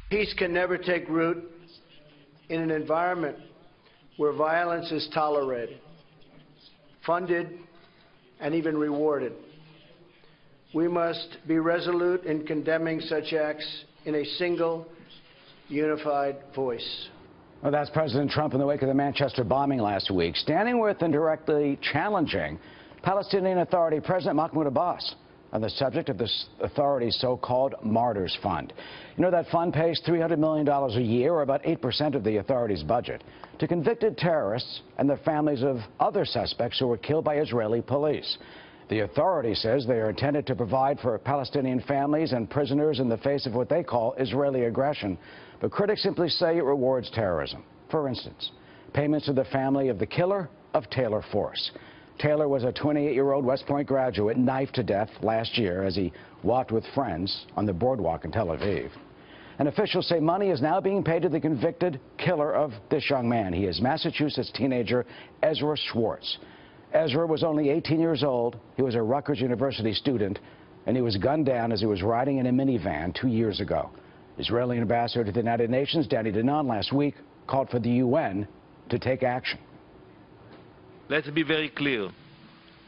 Peace can never take root in an environment where violence is tolerated, funded, and even rewarded. We must be resolute in condemning such acts in a single, unified voice. Well, that's President Trump in the wake of the Manchester bombing last week, standing with and directly challenging Palestinian Authority President Mahmoud Abbas on the subject of this authority's so-called Martyrs Fund. You know, that fund pays $300 million a year, or about 8% of the authority's budget, to convicted terrorists and the families of other suspects who were killed by Israeli police. The authority says they are intended to provide for Palestinian families and prisoners in the face of what they call Israeli aggression. But critics simply say it rewards terrorism. For instance, payments to the family of the killer of Taylor Force. Taylor was a 28-year-old West Point graduate knifed to death last year as he walked with friends on the boardwalk in Tel Aviv. And officials say money is now being paid to the convicted killer of this young man. He is Massachusetts teenager Ezra Schwartz. Ezra was only 18 years old. He was a Rutgers University student, and he was gunned down as he was riding in a minivan 2 years ago. Israeli ambassador to the United Nations, Danny Danon, last week called for the UN to take action. Let's be very clear.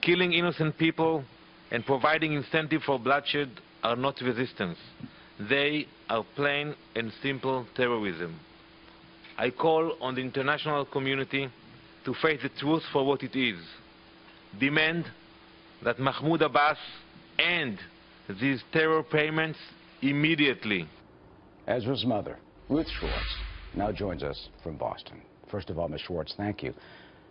Killing innocent people and providing incentive for bloodshed are not resistance. They are plain and simple terrorism. I call on the international community to face the truth for what it is. Demand that Mahmoud Abbas end these terror payments immediately. Ezra's mother, Ruth Schwartz, now joins us from Boston. First of all, Ms. Schwartz, thank you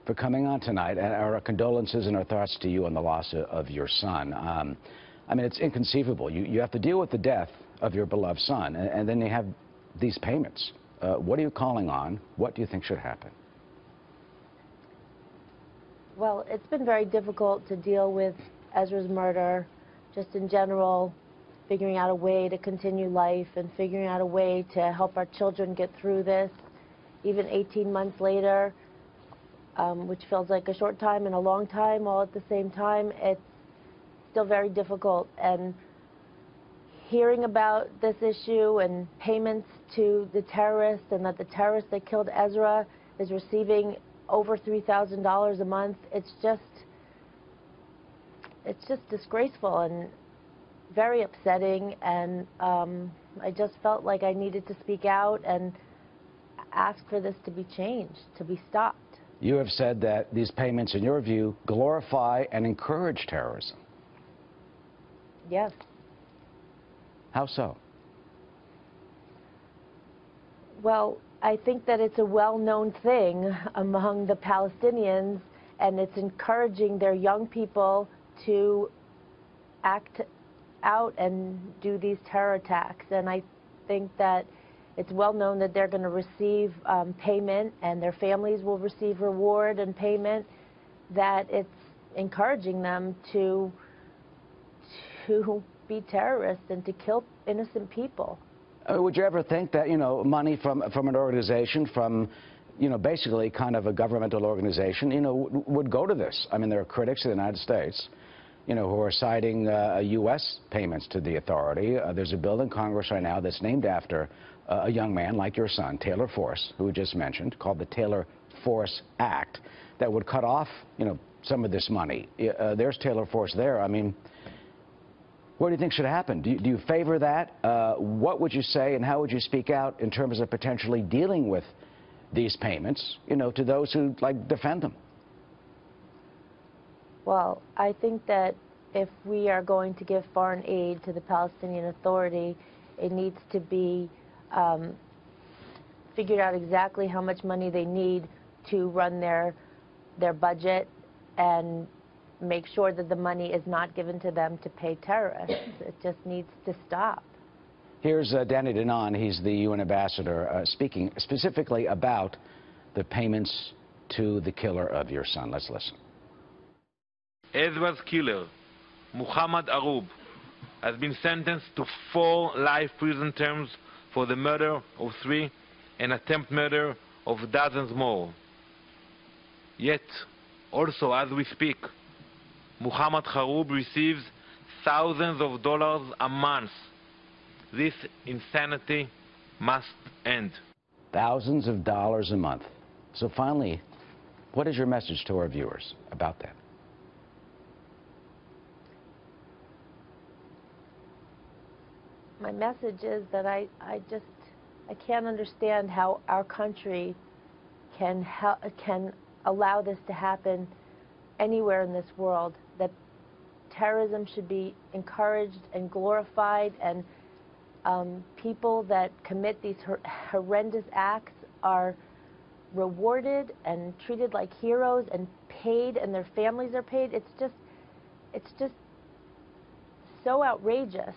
for coming on tonight. And our condolences and our thoughts to you on the loss of your son. I mean, it's inconceivable. You have to deal with the death of your beloved son, and then you have these payments. What are you calling on? What do you think should happen? Well, it's been very difficult to deal with Ezra's murder, just in general, figuring out a way to continue life and figuring out a way to help our children get through this, even 18 months later, which feels like a short time and a long time all at the same time. It's still very difficult. And hearing about this issue and payments to the terrorists, and that the terrorist that killed Ezra is receiving over $3,000 a month, it's just disgraceful and very upsetting. And I just felt like I needed to speak out and ask for this to be changed, to be stopped. You have said that these payments, in your view, glorify and encourage terrorism. Yes. How so? Well, I think that it's a well-known thing among the Palestinians, and it's encouraging their young people to act out and do these terror attacks. And I think that it's well known that they're going to receive payment, and their families will receive reward and payment, that it's encouraging them to be terrorists and to kill innocent people. Would you ever think that, you know, money from an organization, from, you know, basically kind of a governmental organization, you know, would go to this? I mean, there are critics in the United States, you know, who are citing U.S. payments to the authority. There's a bill in Congress right now that's named after a young man like your son, Taylor Force, who we just mentioned, called the Taylor Force Act, that would cut off, you know, some of this money. There's Taylor Force there. I mean, what do you think should happen? Do you favor that? What would you say, and how would you speak out in terms of potentially dealing with these payments, you know, to those who, like, defend them? Well, I think that if we are going to give foreign aid to the Palestinian Authority, it needs to be figured out exactly how much money they need to run their budget, and make sure that the money is not given to them to pay terrorists. It just needs to stop. Here's Danny Danon. He's the UN ambassador, speaking specifically about the payments to the killer of your son. Let's listen. Ezra's killer, Muhammad Arub, has been sentenced to 4 life prison terms for the murder of 3 and attempt murder of dozens more. Yet, also as we speak, Muhammad Arub receives thousands of dollars a month. This insanity must end. Thousands of dollars a month. So finally, what is your message to our viewers about that? My message is that I can't understand how our country can allow this to happen anywhere in this world, that terrorism should be encouraged and glorified, and people that commit these horrendous acts are rewarded and treated like heroes and paid, and their families are paid. It's just so outrageous.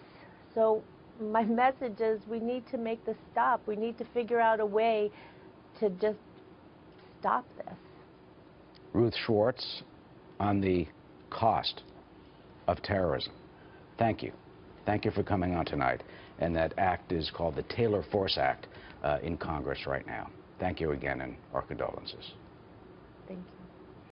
So my message is we need to make this stop. We need to figure out a way to just stop this. Ruth Schwartz, on the cost of terrorism, thank you. Thank you for coming on tonight. And that act is called the Taylor Force Act in Congress right now. Thank you again, and our condolences. Thank you.